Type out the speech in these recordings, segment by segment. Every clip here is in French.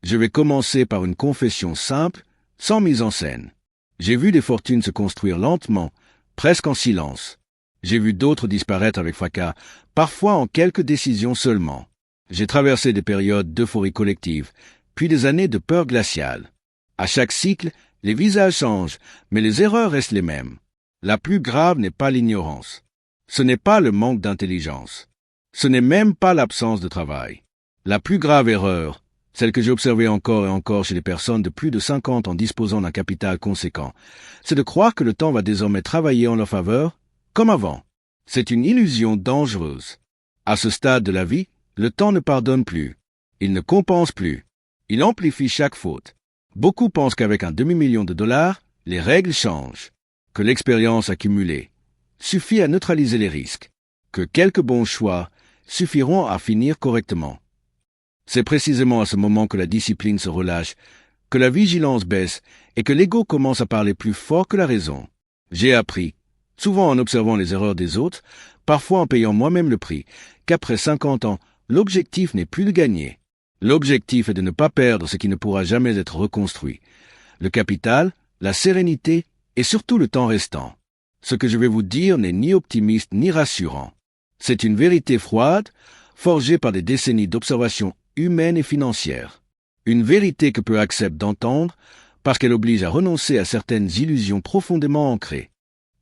Je vais commencer par une confession simple, sans mise en scène. J'ai vu des fortunes se construire lentement, presque en silence. J'ai vu d'autres disparaître avec fracas, parfois en quelques décisions seulement. J'ai traversé des périodes d'euphorie collective, puis des années de peur glaciale. À chaque cycle, les visages changent, mais les erreurs restent les mêmes. La plus grave n'est pas l'ignorance. Ce n'est pas le manque d'intelligence. Ce n'est même pas l'absence de travail. La plus grave erreur, celle que j'ai observée encore et encore chez les personnes de plus de 50 ans disposant d'un capital conséquent, c'est de croire que le temps va désormais travailler en leur faveur, comme avant. C'est une illusion dangereuse. À ce stade de la vie, le temps ne pardonne plus. Il ne compense plus. Il amplifie chaque faute. Beaucoup pensent qu'avec un demi-million de dollars, les règles changent, que l'expérience accumulée suffit à neutraliser les risques, que quelques bons choix suffiront à finir correctement. C'est précisément à ce moment que la discipline se relâche, que la vigilance baisse et que l'ego commence à parler plus fort que la raison. J'ai appris, souvent en observant les erreurs des autres, parfois en payant moi-même le prix, qu'après 50 ans, l'objectif n'est plus de gagner. L'objectif est de ne pas perdre ce qui ne pourra jamais être reconstruit. Le capital, la sérénité et surtout le temps restant. Ce que je vais vous dire n'est ni optimiste ni rassurant. C'est une vérité froide, forgée par des décennies d'observation humaine et financière. Une vérité que peu acceptent d'entendre parce qu'elle oblige à renoncer à certaines illusions profondément ancrées.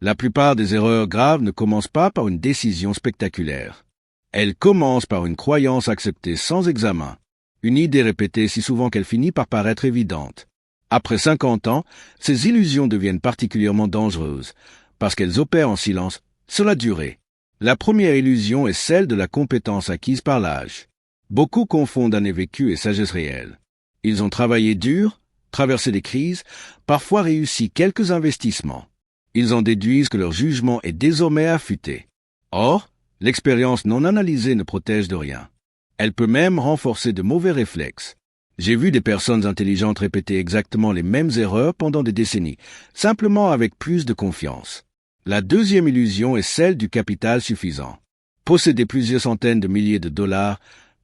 La plupart des erreurs graves ne commencent pas par une décision spectaculaire. Elles commencent par une croyance acceptée sans examen, une idée répétée si souvent qu'elle finit par paraître évidente. Après 50 ans, ces illusions deviennent particulièrement dangereuses parce qu'elles opèrent en silence sur la durée. La première illusion est celle de la compétence acquise par l'âge. Beaucoup confondent année vécue et sagesse réelle. Ils ont travaillé dur, traversé des crises, parfois réussi quelques investissements. Ils en déduisent que leur jugement est désormais affûté. Or, l'expérience non analysée ne protège de rien. Elle peut même renforcer de mauvais réflexes. J'ai vu des personnes intelligentes répéter exactement les mêmes erreurs pendant des décennies, simplement avec plus de confiance. La deuxième illusion est celle du capital suffisant. Posséder plusieurs centaines de milliers de dollars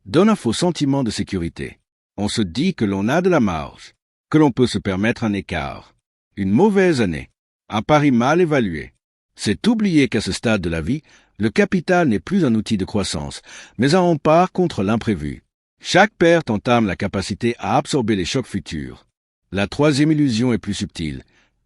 donne un faux sentiment de sécurité. On se dit que l'on a de la marge, que l'on peut se permettre un écart. Une mauvaise année, un pari mal évalué. C'est oublier qu'à ce stade de la vie, le capital n'est plus un outil de croissance, mais un rempart contre l'imprévu. Chaque perte entame la capacité à absorber les chocs futurs. La troisième illusion est plus subtile.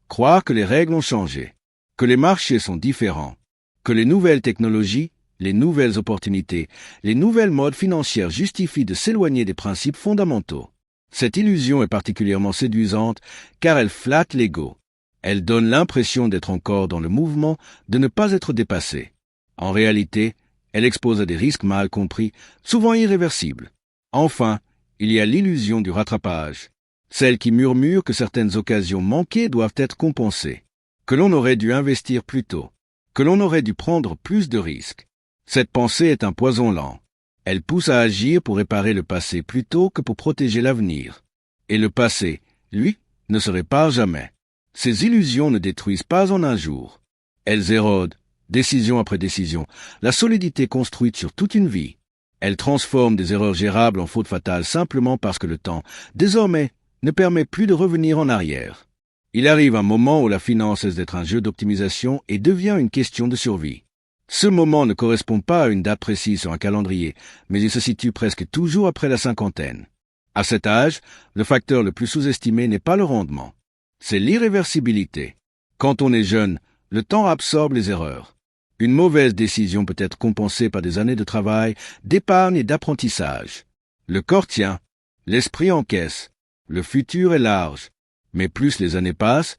Croire que les règles ont changé, que les marchés sont différents, que les nouvelles technologies, les nouvelles opportunités, les nouvelles modes financières justifient de s'éloigner des principes fondamentaux. Cette illusion est particulièrement séduisante car elle flatte l'ego. Elle donne l'impression d'être encore dans le mouvement, de ne pas être dépassé. En réalité, elle expose à des risques mal compris, souvent irréversibles. Enfin, il y a l'illusion du rattrapage, celle qui murmure que certaines occasions manquées doivent être compensées, que l'on aurait dû investir plus tôt, que l'on aurait dû prendre plus de risques. Cette pensée est un poison lent. Elle pousse à agir pour réparer le passé plutôt que pour protéger l'avenir. Et le passé, lui, ne se répare jamais. Ces illusions ne détruisent pas en un jour. Elles érodent, décision après décision, la solidité construite sur toute une vie. Elles transforment des erreurs gérables en fautes fatales simplement parce que le temps, désormais, ne permet plus de revenir en arrière. Il arrive un moment où la finance cesse d'être un jeu d'optimisation et devient une question de survie. Ce moment ne correspond pas à une date précise sur un calendrier, mais il se situe presque toujours après la cinquantaine. À cet âge, le facteur le plus sous-estimé n'est pas le rendement, c'est l'irréversibilité. Quand on est jeune, le temps absorbe les erreurs. Une mauvaise décision peut être compensée par des années de travail, d'épargne et d'apprentissage. Le corps tient, l'esprit encaisse, le futur est large, mais plus les années passent,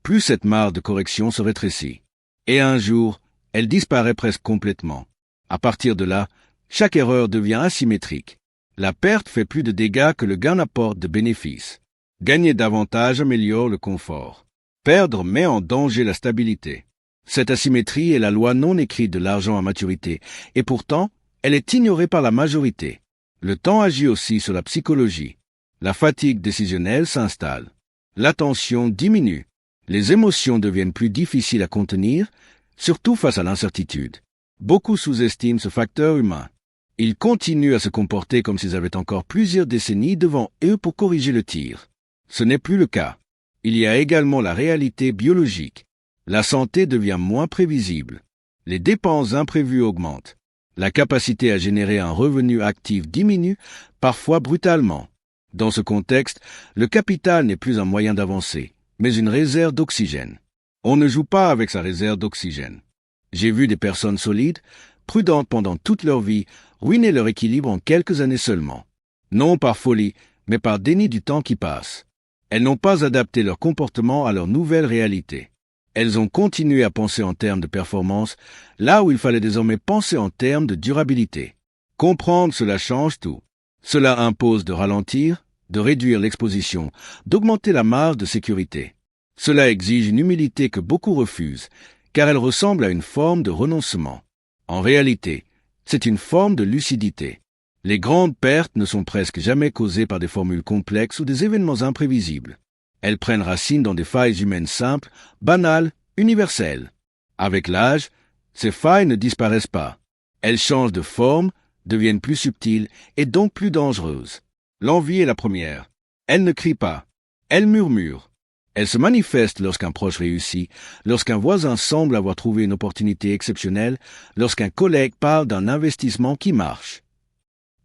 plus cette mare de correction se rétrécit. Et un jour, elle disparaît presque complètement. À partir de là, chaque erreur devient asymétrique. La perte fait plus de dégâts que le gain apporte de bénéfices. Gagner davantage améliore le confort. Perdre met en danger la stabilité. Cette asymétrie est la loi non écrite de l'argent à maturité, et pourtant, elle est ignorée par la majorité. Le temps agit aussi sur la psychologie. La fatigue décisionnelle s'installe. L'attention diminue. Les émotions deviennent plus difficiles à contenir, surtout face à l'incertitude. Beaucoup sous-estiment ce facteur humain. Ils continuent à se comporter comme s'ils avaient encore plusieurs décennies devant eux pour corriger le tir. Ce n'est plus le cas. Il y a également la réalité biologique. La santé devient moins prévisible. Les dépenses imprévues augmentent. La capacité à générer un revenu actif diminue, parfois brutalement. Dans ce contexte, le capital n'est plus un moyen d'avancer, mais une réserve d'oxygène. On ne joue pas avec sa réserve d'oxygène. J'ai vu des personnes solides, prudentes pendant toute leur vie, ruiner leur équilibre en quelques années seulement. Non par folie, mais par déni du temps qui passe. Elles n'ont pas adapté leur comportement à leur nouvelle réalité. Elles ont continué à penser en termes de performance, là où il fallait désormais penser en termes de durabilité. Comprendre cela change tout. Cela impose de ralentir, de réduire l'exposition, d'augmenter la marge de sécurité. Cela exige une humilité que beaucoup refusent, car elle ressemble à une forme de renoncement. En réalité, c'est une forme de lucidité. Les grandes pertes ne sont presque jamais causées par des formules complexes ou des événements imprévisibles. Elles prennent racine dans des failles humaines simples, banales, universelles. Avec l'âge, ces failles ne disparaissent pas. Elles changent de forme, deviennent plus subtiles et donc plus dangereuses. L'envie est la première. Elle ne crie pas. Elle murmure. Elle se manifeste lorsqu'un proche réussit, lorsqu'un voisin semble avoir trouvé une opportunité exceptionnelle, lorsqu'un collègue parle d'un investissement qui marche.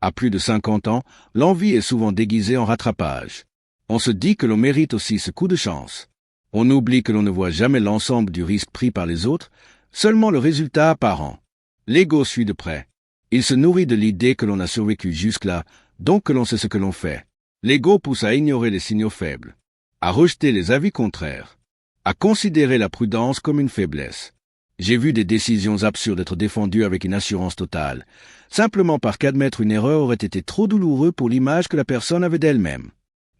À plus de 50 ans, l'envie est souvent déguisée en rattrapage. On se dit que l'on mérite aussi ce coup de chance. On oublie que l'on ne voit jamais l'ensemble du risque pris par les autres, seulement le résultat apparent. L'ego suit de près. Il se nourrit de l'idée que l'on a survécu jusque-là, donc que l'on sait ce que l'on fait. L'ego pousse à ignorer les signaux faibles, à rejeter les avis contraires, à considérer la prudence comme une faiblesse. J'ai vu des décisions absurdes être défendues avec une assurance totale, simplement parce qu'admettre une erreur aurait été trop douloureux pour l'image que la personne avait d'elle-même.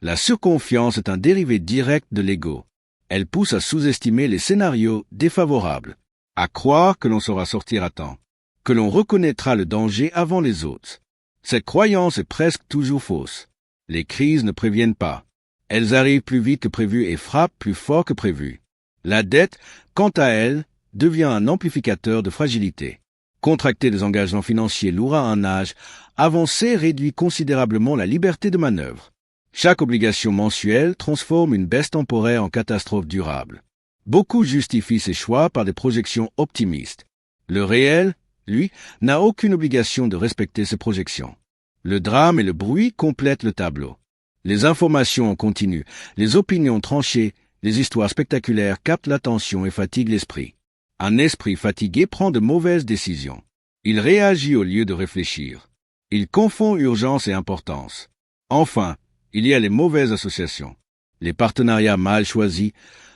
La surconfiance est un dérivé direct de l'ego. Elle pousse à sous-estimer les scénarios défavorables, à croire que l'on saura sortir à temps, que l'on reconnaîtra le danger avant les autres. Cette croyance est presque toujours fausse. Les crises ne préviennent pas. Elles arrivent plus vite que prévu et frappent plus fort que prévu. La dette, quant à elle, devient un amplificateur de fragilité. Contracter des engagements financiers lourds à un âge avancé réduit considérablement la liberté de manœuvre. Chaque obligation mensuelle transforme une baisse temporaire en catastrophe durable. Beaucoup justifient ces choix par des projections optimistes. Le réel, lui, n'a aucune obligation de respecter ces projections. Le drame et le bruit complètent le tableau. Les informations en continu, les opinions tranchées, les histoires spectaculaires captent l'attention et fatiguent l'esprit. Un esprit fatigué prend de mauvaises décisions. Il réagit au lieu de réfléchir. Il confond urgence et importance. Enfin, il y a les mauvaises associations. Les partenariats mal choisis,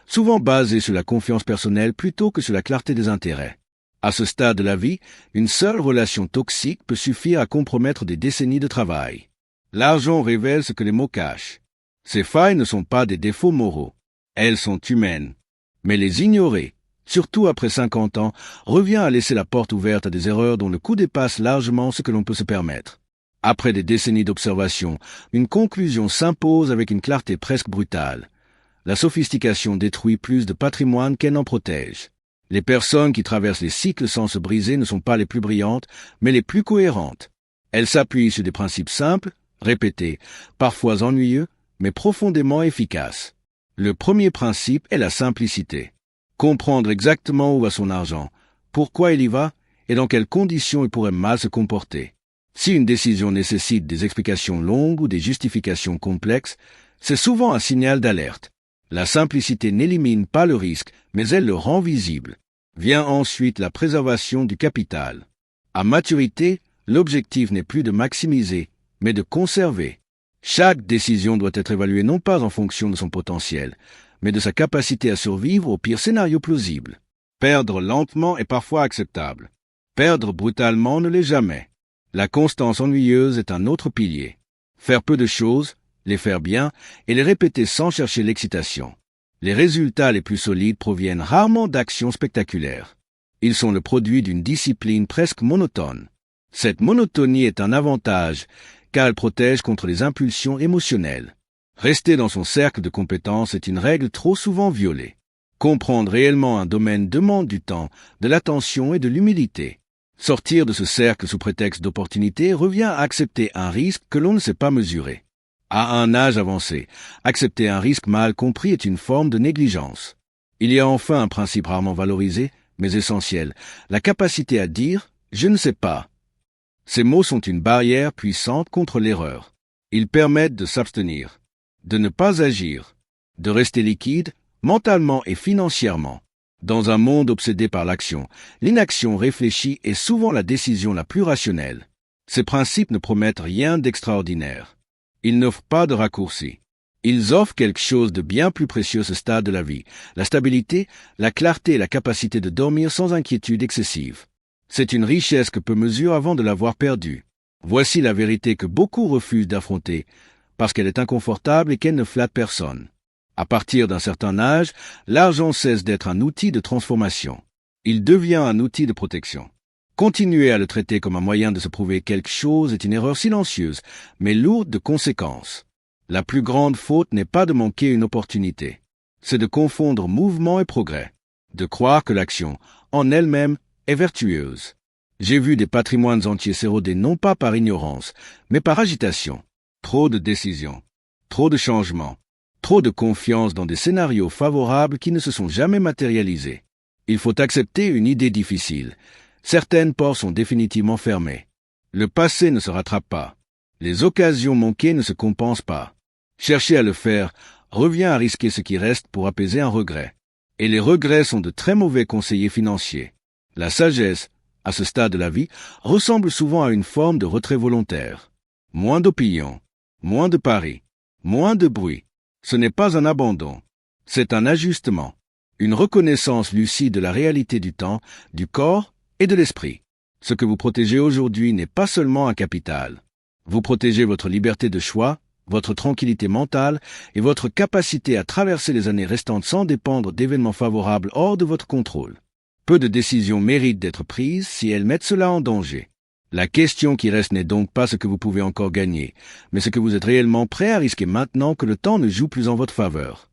souvent basés sur la confiance personnelle plutôt que sur la clarté des intérêts. À ce stade de la vie, une seule relation toxique peut suffire à compromettre des décennies de travail. L'argent révèle ce que les mots cachent. Ces failles ne sont pas des défauts moraux. Elles sont humaines. Mais les ignorer, surtout après 50 ans, revient à laisser la porte ouverte à des erreurs dont le coût dépasse largement ce que l'on peut se permettre. Après des décennies d'observation, une conclusion s'impose avec une clarté presque brutale. La sophistication détruit plus de patrimoine qu'elle n'en protège. Les personnes qui traversent les cycles sans se briser ne sont pas les plus brillantes, mais les plus cohérentes. Elles s'appuient sur des principes simples, répétés, parfois ennuyeux, mais profondément efficaces. Le premier principe est la simplicité. Comprendre exactement où va son argent, pourquoi il y va, et dans quelles conditions il pourrait mal se comporter. Si une décision nécessite des explications longues ou des justifications complexes, c'est souvent un signal d'alerte. La simplicité n'élimine pas le risque, mais elle le rend visible. Vient ensuite la préservation du capital. À maturité, l'objectif n'est plus de maximiser, mais de conserver. Chaque décision doit être évaluée non pas en fonction de son potentiel, mais de sa capacité à survivre au pire scénario plausible. Perdre lentement est parfois acceptable. Perdre brutalement ne l'est jamais. La constance ennuyeuse est un autre pilier. Faire peu de choses, les faire bien et les répéter sans chercher l'excitation. Les résultats les plus solides proviennent rarement d'actions spectaculaires. Ils sont le produit d'une discipline presque monotone. Cette monotonie est un avantage, car elle protège contre les impulsions émotionnelles. Rester dans son cercle de compétences est une règle trop souvent violée. Comprendre réellement un domaine demande du temps, de l'attention et de l'humilité. Sortir de ce cercle sous prétexte d'opportunité revient à accepter un risque que l'on ne sait pas mesurer. À un âge avancé, accepter un risque mal compris est une forme de négligence. Il y a enfin un principe rarement valorisé, mais essentiel, la capacité à dire « je ne sais pas ». Ces mots sont une barrière puissante contre l'erreur. Ils permettent de s'abstenir, de ne pas agir, de rester liquide, mentalement et financièrement. Dans un monde obsédé par l'action, l'inaction réfléchie est souvent la décision la plus rationnelle. Ces principes ne promettent rien d'extraordinaire. Ils n'offrent pas de raccourcis. Ils offrent quelque chose de bien plus précieux à ce stade de la vie, la stabilité, la clarté et la capacité de dormir sans inquiétude excessive. C'est une richesse que peu mesurent avant de l'avoir perdue. Voici la vérité que beaucoup refusent d'affronter, parce qu'elle est inconfortable et qu'elle ne flatte personne. À partir d'un certain âge, l'argent cesse d'être un outil de transformation. Il devient un outil de protection. Continuer à le traiter comme un moyen de se prouver quelque chose est une erreur silencieuse, mais lourde de conséquences. La plus grande faute n'est pas de manquer une opportunité. C'est de confondre mouvement et progrès. De croire que l'action, en elle-même, est vertueuse. J'ai vu des patrimoines entiers s'éroder non pas par ignorance, mais par agitation. Trop de décisions, trop de changements, trop de confiance dans des scénarios favorables qui ne se sont jamais matérialisés. Il faut accepter une idée difficile. Certaines portes sont définitivement fermées. Le passé ne se rattrape pas. Les occasions manquées ne se compensent pas. Chercher à le faire revient à risquer ce qui reste pour apaiser un regret. Et les regrets sont de très mauvais conseillers financiers. La sagesse, à ce stade de la vie, ressemble souvent à une forme de retrait volontaire. Moins d'opinions, moins de paris, moins de bruit. Ce n'est pas un abandon, c'est un ajustement, une reconnaissance lucide de la réalité du temps, du corps et de l'esprit. Ce que vous protégez aujourd'hui n'est pas seulement un capital. Vous protégez votre liberté de choix, votre tranquillité mentale et votre capacité à traverser les années restantes sans dépendre d'événements favorables hors de votre contrôle. Peu de décisions méritent d'être prises si elles mettent cela en danger. La question qui reste n'est donc pas ce que vous pouvez encore gagner, mais ce que vous êtes réellement prêt à risquer maintenant que le temps ne joue plus en votre faveur.